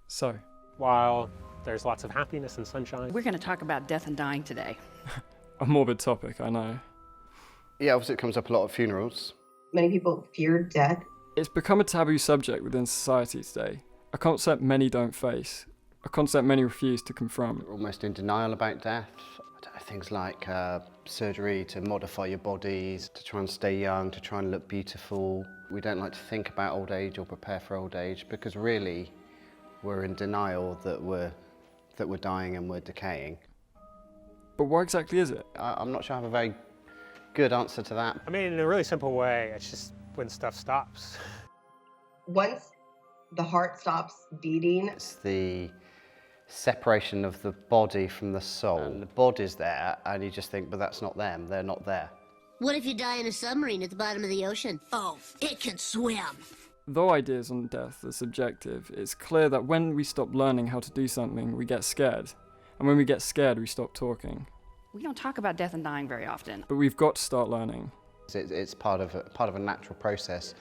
So, While there's lots of happiness and sunshine, We're going to talk about death and dying today. a morbid topic, I know. Yeah, obviously it comes up a lot at funerals. Many people fear death. It's become a taboo subject within society today, a concept many don't face, a concept many refuse to confront. We're almost in denial about death. Things like surgery to modify your bodies, to try and stay young, to try and look beautiful. We don't like to think about old age or prepare for old age because really we're in denial that we're dying and we're decaying. But what exactly is it? I'm not sure I have a very good answer to that. I mean, in a really simple way, it's just when stuff stops. Once the heart stops beating, It's the separation of the body from the soul. And the body's there and you just think, but that's not them, they're not there. What if you die in a submarine at the bottom of the ocean? Oh, it can swim. Though ideas on death are subjective, it's clear that when we stop learning how to do something, we get scared. And when we get scared, we stop talking. We don't talk about death and dying very often. But we've got to start learning. It's part of a natural process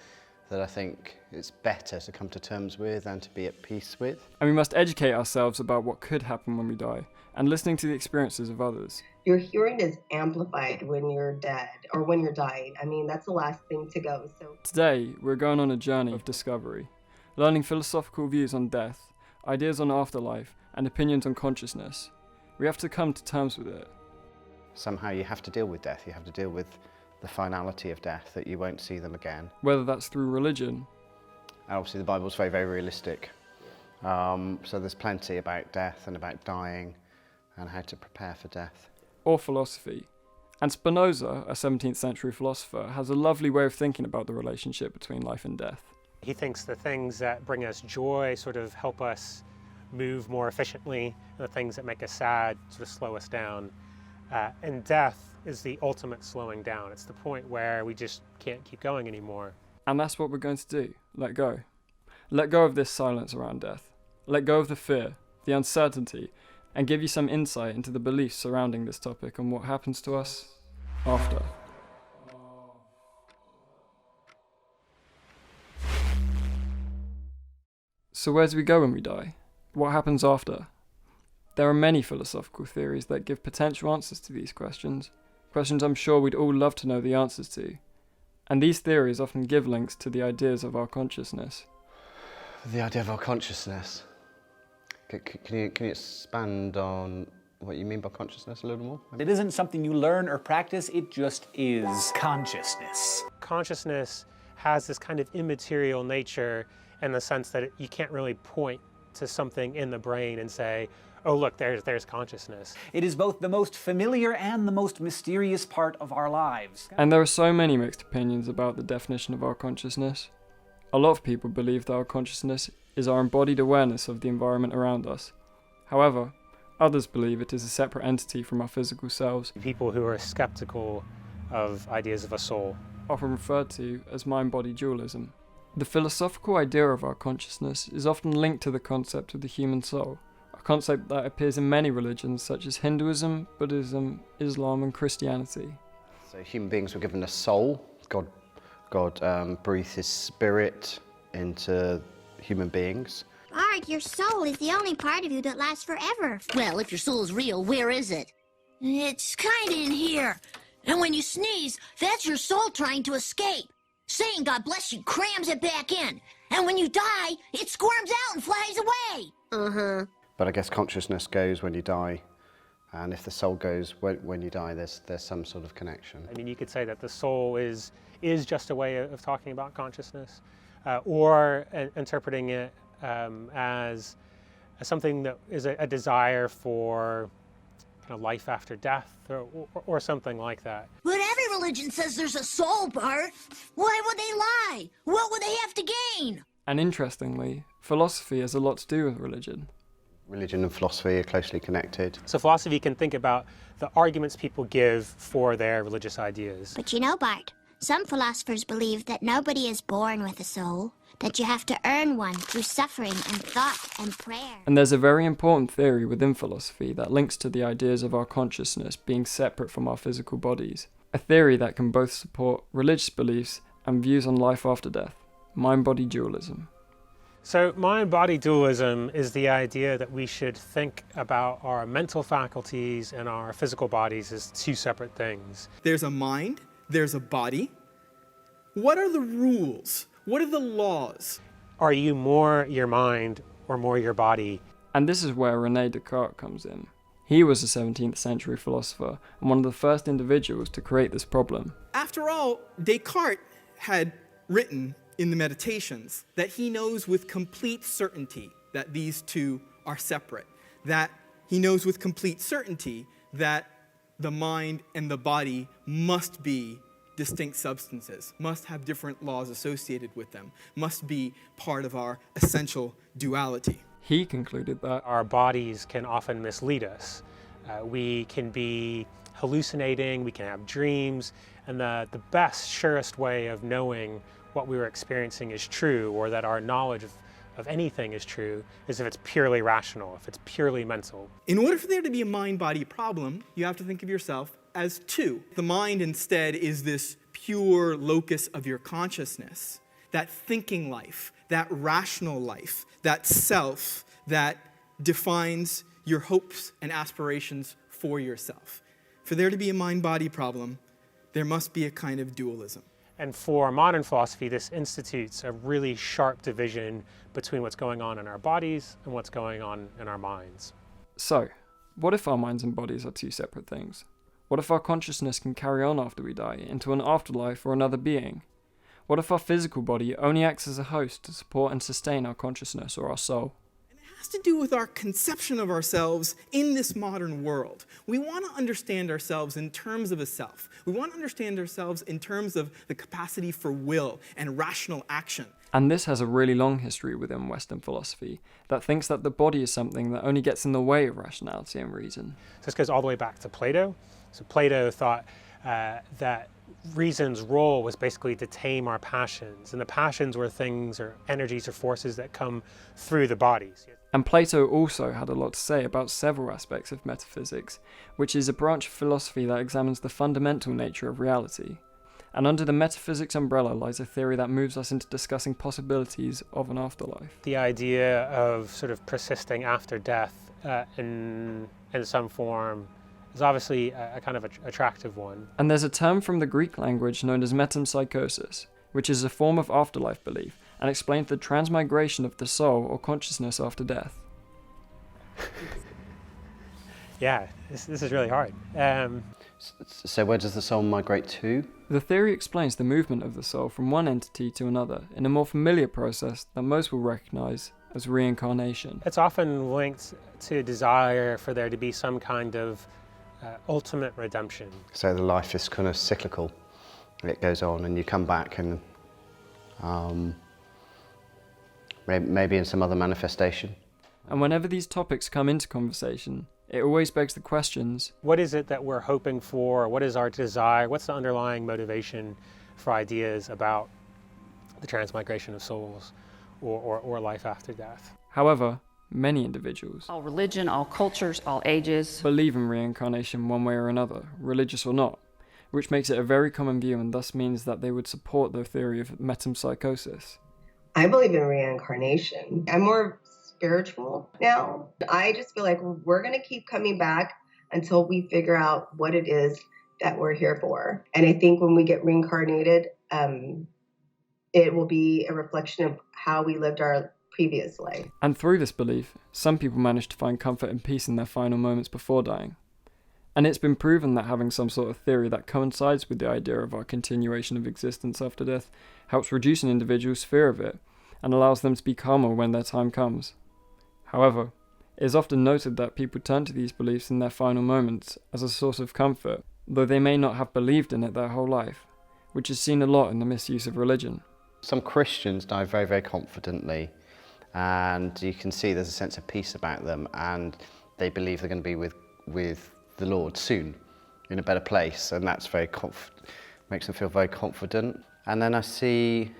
that I think it's better to come to terms with and to be at peace with. And we must educate ourselves about what could happen when we die, and listening to the experiences of others. your hearing is amplified when you're dead or when you're dying. I mean, that's the last thing to go. So Today, we're going on a journey of discovery, learning philosophical views on death, ideas on afterlife, and opinions on consciousness. We have to come to terms with it. Somehow you have to deal with death, you have to deal with the finality of death, that you won't see them again. Whether that's through religion, And obviously the Bible's very, very realistic. So there's plenty about death and about dying and how to prepare for death. or philosophy. And Spinoza, a 17th century philosopher, has a lovely way of thinking about the relationship between life and death. He thinks the things that bring us joy sort of help us move more efficiently, and the things that make us sad sort of slow us down. And death is the ultimate slowing down. It's the point where we just can't keep going anymore. And that's what we're going to do. Let go. Let go of this silence around death. Let go of the fear, the uncertainty, and give you some insight into the beliefs surrounding this topic and what happens to us after. So where do we go when we die? What happens after? There are many philosophical theories that give potential answers to these questions, questions I'm sure we'd all love to know the answers to. And these theories often give links to the ideas of our consciousness. The idea of our consciousness. Can you expand on what you mean by consciousness a little more? It isn't something you learn or practice, it just is. Consciousness. Consciousness has this kind of immaterial nature in the sense that you can't really point to something in the brain and say, oh look, there's consciousness. It is both the most familiar and the most mysterious part of our lives. And there are so many mixed opinions about the definition of our consciousness. A lot of people believe that our consciousness is our embodied awareness of the environment around us. However, others believe it is a separate entity from our physical selves, People who are skeptical of ideas of a soul. often referred to as mind-body dualism. The philosophical idea of our consciousness is often linked to the concept of the human soul, a concept that appears in many religions such as Hinduism, Buddhism, Islam and Christianity. So human beings were given a soul. God breathed his spirit into human beings. Art, your soul is the only part of you that lasts forever. Well, if your soul is real, where is it? It's kinda in here. And when you sneeze, that's your soul trying to escape. Saying God bless you crams it back in. And when you die, it squirms out and flies away. Uh-huh. But I guess consciousness goes when you die, and if the soul goes when you die, there's some sort of connection. I mean, you could say that the soul is just a way of talking about consciousness, or interpreting it as something that is a desire for kind of life after death, or something like that. But every religion says there's a soul, Bart. Why would they lie? What would they have to gain? And interestingly, philosophy has a lot to do with religion. Religion and philosophy are closely connected. So philosophy can think about the arguments people give for their religious ideas. But you know, Bart, some philosophers believe that nobody is born with a soul, that you have to earn one through suffering and thought and prayer. And there's a very important theory within philosophy that links to the ideas of our consciousness being separate from our physical bodies. A theory that can both support religious beliefs and views on life after death. Mind-body dualism. So mind-body dualism is the idea that we should think about our mental faculties and our physical bodies as two separate things. There's a mind, there's a body. What are the rules? What are the laws? Are you more your mind or more your body? And this is where René Descartes comes in. He was a 17th century philosopher and one of the first individuals to create this problem. After all, Descartes had written in the Meditations that he knows with complete certainty that these two are separate, that he knows with complete certainty that the mind and the body must be distinct substances, must have different laws associated with them, must be part of our essential duality. He concluded that Our bodies can often mislead us. We can be hallucinating, we can have dreams, and the best, surest way of knowing what we were experiencing is true, or that our knowledge of anything is true, is if it's purely rational, if it's purely mental. In order for there to be a mind-body problem, you have to think of yourself as two. The mind instead is this pure locus of your consciousness, that thinking life, that rational life, that self that defines your hopes and aspirations for yourself. For there to be a mind-body problem, there must be a kind of dualism. And for modern philosophy, this institutes a really sharp division between what's going on in our bodies and what's going on in our minds. So, what if our minds and bodies are two separate things? What if our consciousness can carry on after we die, into an afterlife or another being? What if our physical body only acts as a host to support and sustain our consciousness or our soul? It has to do with our conception of ourselves in this modern world. We want to understand ourselves in terms of a self. We want to understand ourselves in terms of the capacity for will and rational action. And this has a really long history within Western philosophy that thinks that the body is something that only gets in the way of rationality and reason. So this goes all the way back to Plato. So Plato thought that reason's role was basically to tame our passions, and the passions were things or energies or forces that come through the bodies. And Plato also had a lot to say about several aspects of metaphysics, which is a branch of philosophy that examines the fundamental nature of reality. And under the metaphysics umbrella lies a theory that moves us into discussing possibilities of an afterlife. The idea of sort of persisting after death in some form is obviously a kind of attractive one. And there's a term from the Greek language known as metempsychosis, which is a form of afterlife belief, and explains the transmigration of the soul or consciousness after death. Yeah, this is really hard. So where does the soul migrate to? The theory explains the movement of the soul from one entity to another in a more familiar process that most will recognize as reincarnation. It's often linked to a desire for there to be some kind of ultimate redemption. So the life is kind of cyclical. It goes on and you come back and maybe in some other manifestation. And whenever these topics come into conversation, it always begs the questions: what is it that we're hoping for? What is our desire? What's the underlying motivation for ideas about the transmigration of souls or life after death? However, many individuals, All religion, all cultures, all ages. believe in reincarnation one way or another, religious or not, which makes it a very common view and thus means that they would support the theory of metempsychosis. I believe in reincarnation. I'm more spiritual now. I just feel like we're going to keep coming back until we figure out what it is that we're here for. And I think when we get reincarnated, it will be a reflection of how we lived our previous life. And through this belief, some people manage to find comfort and peace in their final moments before dying. And it's been proven that having some sort of theory that coincides with the idea of our continuation of existence after death helps reduce an individual's fear of it and allows them to be calmer when their time comes. However, it is often noted that people turn to these beliefs in their final moments as a source of comfort, though they may not have believed in it their whole life, which is seen a lot in the misuse of religion. Some Christians die very, very confidently, and you can see there's a sense of peace about them, and they believe they're going to be with the Lord soon, in a better place, and that's very makes them feel very confident. And then I see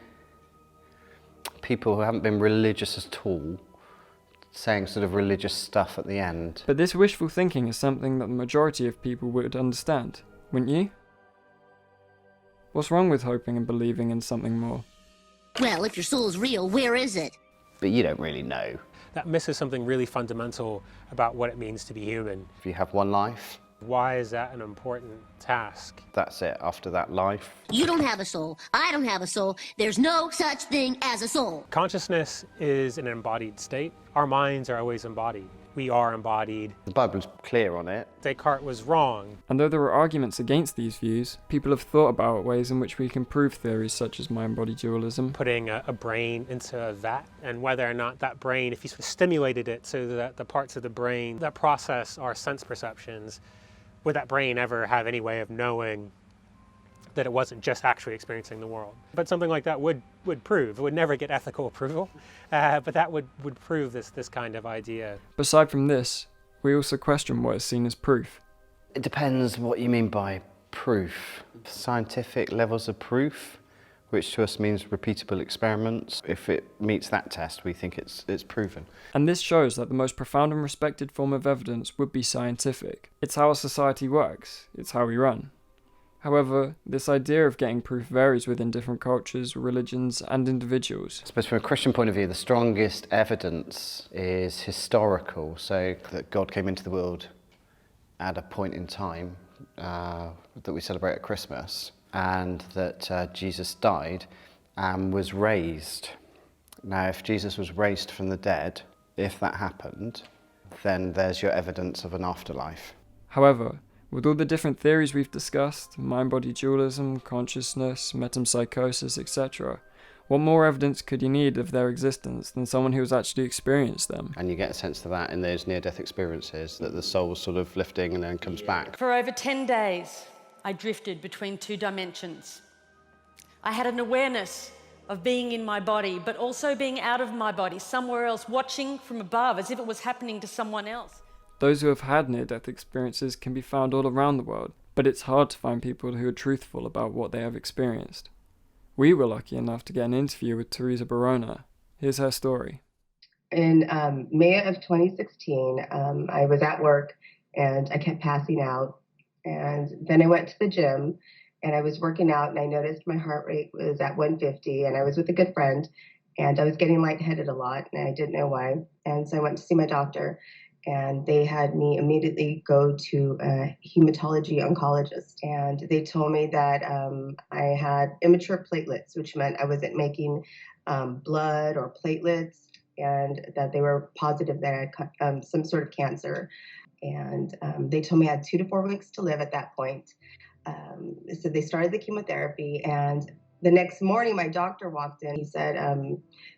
people who haven't been religious at all saying sort of religious stuff at the end. But this wishful thinking is something that the majority of people would understand, wouldn't you? What's wrong with hoping and believing in something more? Well, if your soul is real, where is it? but you don't really know. That misses something really fundamental about what it means to be human. If you have one life, Why is that an important task? that's it. After that life, You don't have a soul. I don't have a soul. There's no such thing as a soul. Consciousness is an embodied state. Our minds are always embodied. We are embodied. the Bible's clear on it. Descartes was wrong. And though there are arguments against these views, people have thought about ways in which we can prove theories such as mind-body dualism. Putting a brain into a vat, and whether or not that brain, if you sort of stimulated it so that the parts of the brain that process our sense perceptions, would that brain ever have any way of knowing that it wasn't just actually experiencing the world? But something like that would prove. It would never get ethical approval, but that would prove this kind of idea. Aside from this, we also question what is seen as proof. It depends what you mean by proof. Scientific levels of proof, which to us means repeatable experiments. If it meets that test, we think it's proven. And this shows that the most profound and respected form of evidence would be scientific. It's how our society works, it's how we run. However, this idea of getting proof varies within different cultures, religions, and individuals. I suppose from a Christian point of view, the strongest evidence is historical, so that God came into the world at a point in time that we celebrate at Christmas, and that Jesus died and was raised. Now, if Jesus was raised from the dead, if that happened, then there's your evidence of an afterlife. However, with all the different theories we've discussed, mind-body dualism, consciousness, metempsychosis, etc., what more evidence could you need of their existence than someone who has actually experienced them? And you get a sense of that in those near-death experiences, that the soul's sort of lifting and then comes back. For over 10 days, I drifted between two dimensions. I had an awareness of being in my body, but also being out of my body, somewhere else, watching from above as if it was happening to someone else. Those who have had near-death experiences can be found all around the world, but it's hard to find people who are truthful about what they have experienced. We were lucky enough to get an interview with Teresa Barona. Here's her story. In May of 2016, I was at work and I kept passing out. And then I went to the gym and I was working out and I noticed my heart rate was at 150 and I was with a good friend and I was getting lightheaded a lot and I didn't know why. And so I went to see my doctor and they had me immediately go to a hematology oncologist. And they told me that I had immature platelets, which meant I wasn't making blood or platelets, and that they were positive that I had some sort of cancer. And they told me I had 2 to 4 weeks to live at that point. So they started the chemotherapy, and the next morning my doctor walked in. He said,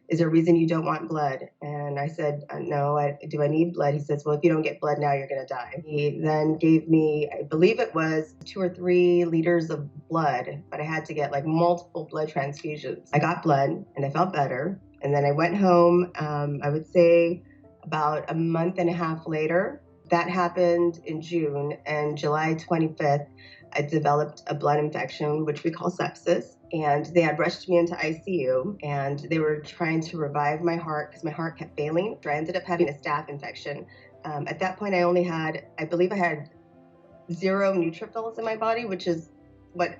is there a reason you don't want blood? And I said, no, do I need blood? He says, well, if you don't get blood now, you're going to die. He then gave me, I believe it was 2 or 3 liters of blood, but I had to get like multiple blood transfusions. I got blood and I felt better. And then I went home, I would say about a month and a half later. That happened in June, and July 25th, I developed a blood infection, which we call sepsis. And they had rushed me into ICU, and they were trying to revive my heart because my heart kept failing. I ended up having a staph infection. At that point, I believe I had 0 neutrophils in my body, which is what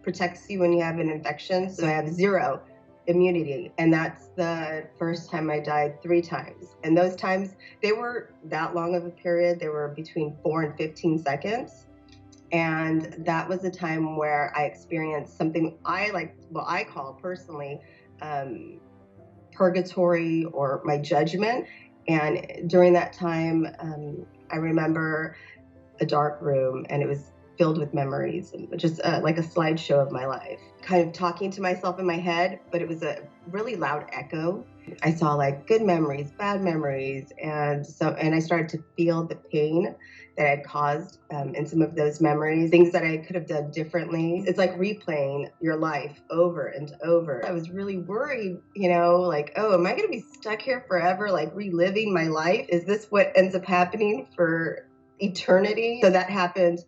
protects you when you have an infection. So I have 0 immunity. And that's the first time I died 3 times. And those times, they were that long of a period. They were between 4 and 15 seconds. And that was a time where I experienced something I call personally purgatory or my judgment. And during that time, I remember a dark room, and it was filled with memories, and just like a slideshow of my life. Kind of talking to myself in my head, but it was a really loud echo. I saw like good memories, bad memories, and I started to feel the pain that I'd caused in some of those memories, things that I could have done differently. It's like replaying your life over and over. I was really worried, like, oh, am I going to be stuck here forever, like reliving my life? Is this what ends up happening for eternity? So that happened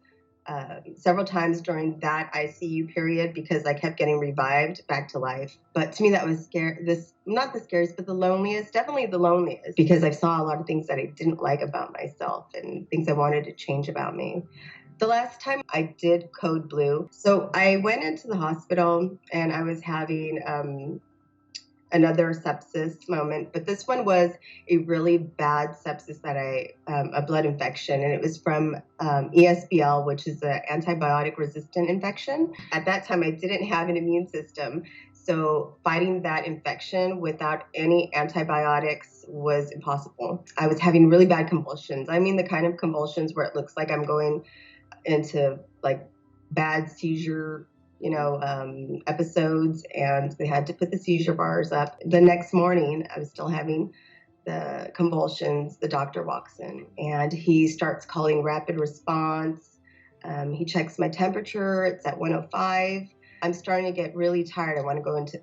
several times during that ICU period because I kept getting revived back to life. But to me, that was not the scariest, but the loneliest, definitely the loneliest, because I saw a lot of things that I didn't like about myself and things I wanted to change about me. The last time I did code blue, so I went into the hospital and I was having another sepsis moment, but this one was a really bad sepsis that a blood infection, and it was from ESBL, which is an antibiotic resistant infection. At that time, I didn't have an immune system, so fighting that infection without any antibiotics was impossible. I was having really bad convulsions. I mean, the kind of convulsions where it looks like I'm going into like bad seizure episodes, and they had to put the seizure bars up. The next morning, I was still having the convulsions. The doctor walks in and he starts calling rapid response. He checks my temperature. It's at 105. I'm starting to get really tired. I want to go into,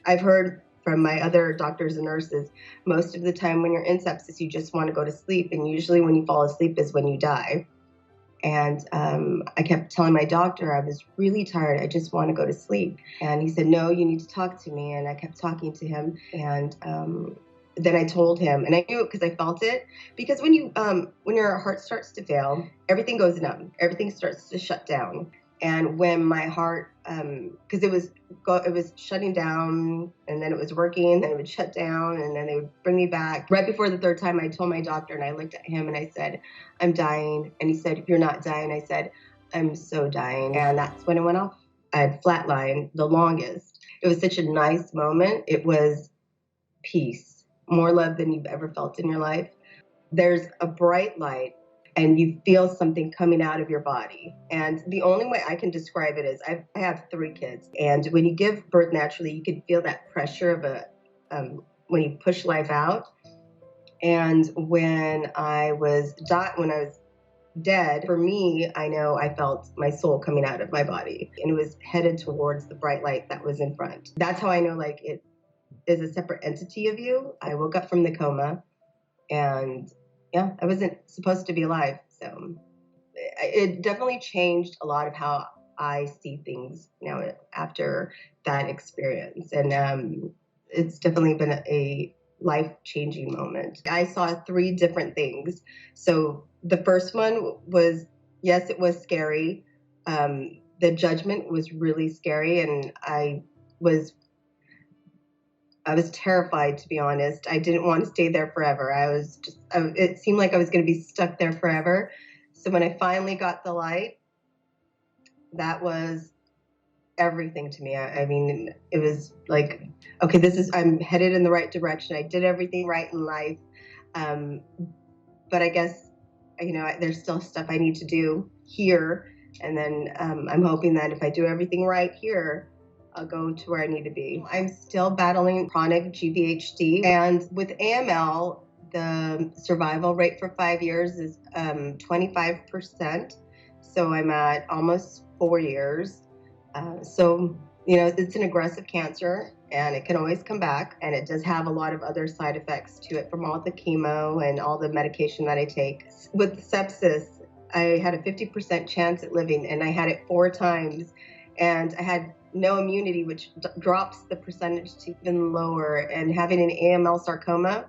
I've heard from my other doctors and nurses, most of the time when you're in sepsis, you just want to go to sleep. And usually when you fall asleep is when you die. And I kept telling my doctor I was really tired. I just want to go to sleep. And he said, no, you need to talk to me. And I kept talking to him. And then I told him, and I knew it because I felt it. Because when your heart starts to fail, everything goes numb. Everything starts to shut down. And when my heart, because it was shutting down, and then it was working, and then it would shut down, and then they would bring me back. Right before the third time, I told my doctor, and I looked at him, and I said, I'm dying. And he said, you're not dying. I said, I'm so dying. And that's when it went off. I had flatlined the longest. It was such a nice moment. It was peace, more love than you've ever felt in your life. There's a bright light, and you feel something coming out of your body. And the only way I can describe it is I have 3 kids. And when you give birth naturally, you can feel that pressure of when you push life out. And when I was dead, for me, I know I felt my soul coming out of my body. And it was headed towards the bright light that was in front. That's how I know like it is a separate entity of you. I woke up from the coma, and yeah, I wasn't supposed to be alive. So it definitely changed a lot of how I see things now after that experience. And it's definitely been a life-changing moment. I saw 3 different things. So the first one was, yes, it was scary. The judgment was really scary, and I was terrified, to be honest. I didn't want to stay there forever. It seemed like I was going to be stuck there forever. So when I finally got the light, that was everything to me. I mean, it was like, okay, I'm headed in the right direction. I did everything right in life. But I guess, there's still stuff I need to do here. And then I'm hoping that if I do everything right here, I'll go to where I need to be. I'm still battling chronic GVHD, and with AML, the survival rate for 5 years is 25%. So I'm at almost 4 years. So it's an aggressive cancer, and it can always come back, and it does have a lot of other side effects to it from all the chemo and all the medication that I take. With sepsis, I had a 50% chance at living, and I had it 4 times, and I had no immunity, which drops the percentage to even lower. And having an AML sarcoma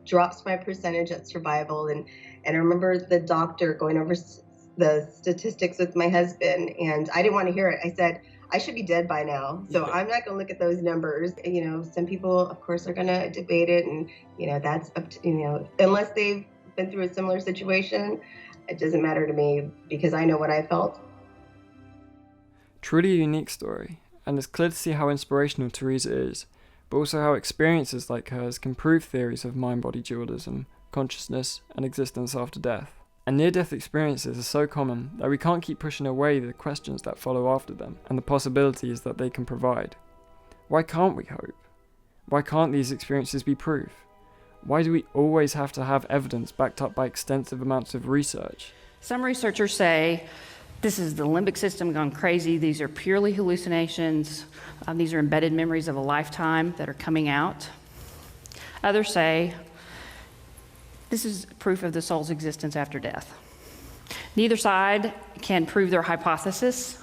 drops my percentage at survival. And I remember the doctor going over the statistics with my husband, and I didn't want to hear it. I said, I should be dead by now. So I'm not going to look at those numbers. Some people, of course, are going to debate it. And, that's up to, unless they've been through a similar situation, it doesn't matter to me because I know what I felt. Truly a unique story, and it's clear to see how inspirational Teresa is, but also how experiences like hers can prove theories of mind-body dualism, consciousness, and existence after death. And near-death experiences are so common that we can't keep pushing away the questions that follow after them, and the possibilities that they can provide. Why can't we hope? Why can't these experiences be proof? Why do we always have to have evidence backed up by extensive amounts of research? Some researchers say this is the limbic system gone crazy. These are purely hallucinations. These are embedded memories of a lifetime that are coming out. Others say this is proof of the soul's existence after death. Neither side can prove their hypothesis,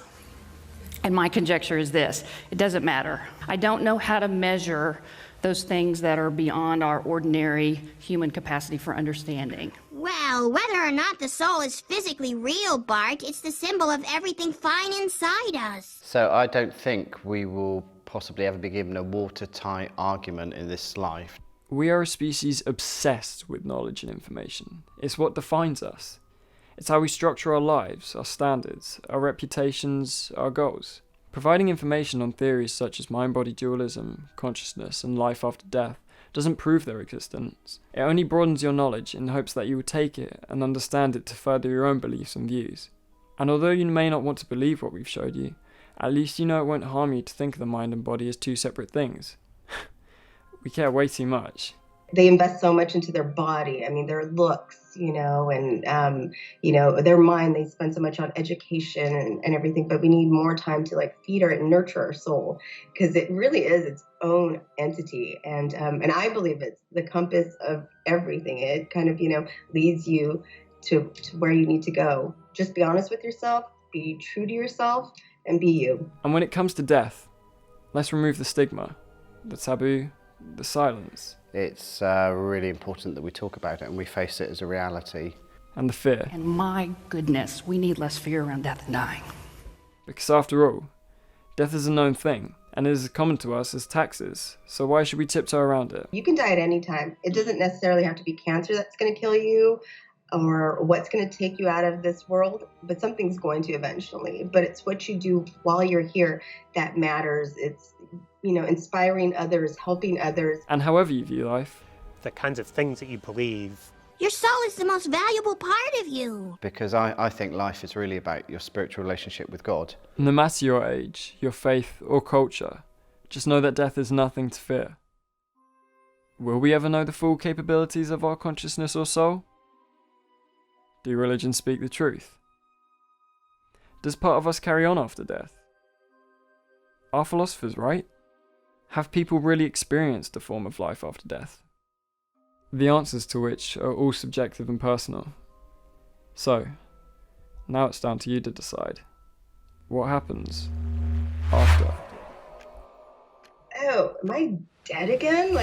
and my conjecture is this: it doesn't matter. I don't know how to measure those things that are beyond our ordinary human capacity for understanding. Well, whether or not the soul is physically real, Bart, it's the symbol of everything fine inside us. So I don't think we will possibly ever be given a watertight argument in this life. We are a species obsessed with knowledge and information. It's what defines us. It's how we structure our lives, our standards, our reputations, our goals. Providing information on theories such as mind-body dualism, consciousness, and life after death doesn't prove their existence. It only broadens your knowledge in hopes that you will take it and understand it to further your own beliefs and views. And although you may not want to believe what we've showed you, at least you know it won't harm you to think of the mind and body as two separate things. We care way too much. They invest so much into their body. I mean, their looks, and, their mind. They spend so much on education and everything, but we need more time to feed our and nurture our soul, because it really is its own entity. And I believe it's the compass of everything. It kind of, leads you to where you need to go. Just be honest with yourself, be true to yourself, and be you. And when it comes to death, let's remove the stigma, the taboo, the silence. It's really important that we talk about it and we face it as a reality. And the fear. And my goodness, we need less fear around death and dying. Because after all, death is a known thing, and it is as common to us as taxes, so why should we tiptoe around it? You can die at any time. It doesn't necessarily have to be cancer that's going to kill you or what's going to take you out of this world, but something's going to eventually. But it's what you do while you're here that matters. It's, inspiring others, helping others. And however you view life. The kinds of things that you believe. Your soul is the most valuable part of you. Because I think life is really about your spiritual relationship with God. No matter your age, your faith, or culture, just know that death is nothing to fear. Will we ever know the full capabilities of our consciousness or soul? Do religions speak the truth? Does part of us carry on after death? Are philosophers right? Have people really experienced a form of life after death? The answers to which are all subjective and personal. So, now it's down to you to decide. What happens after? Oh, am I dead again?